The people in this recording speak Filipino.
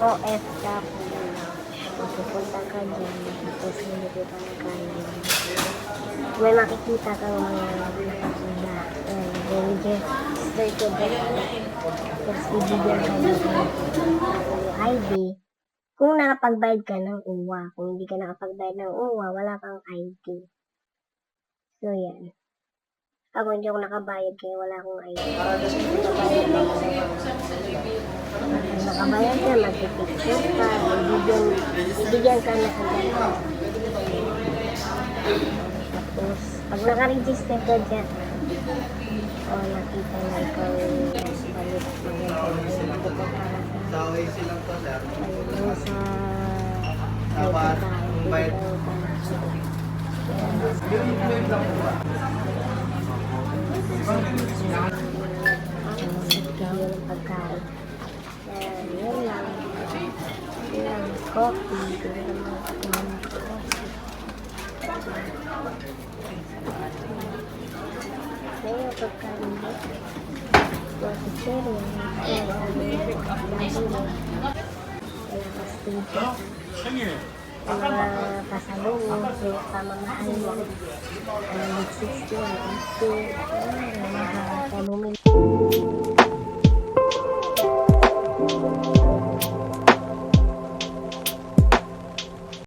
OFW na. Pupunta ka dyan, tapos hindi kita na kaya. May makikita kang mga nakakita. Register ko dyan. Tapos bibigyan ka ng ID. Kung nakapagbayad ka ng uwa. Kung hindi ka nakapagbayad ng uwa, wala kang ID. So, yan. Ako hindi ako nakabayad kaya wala akong ID. Kung nakabayad ka, magpipicture ka, bibigyan ka na agad. Tapos, pag nakaregister ka dyan, o nakita na ikaw balik maganda para sa pagkain. Yun lang. Coffee. Kaya pagkain mo. Mga pasalungo, pamamahal mo, 60, 80, mahal ka bumili.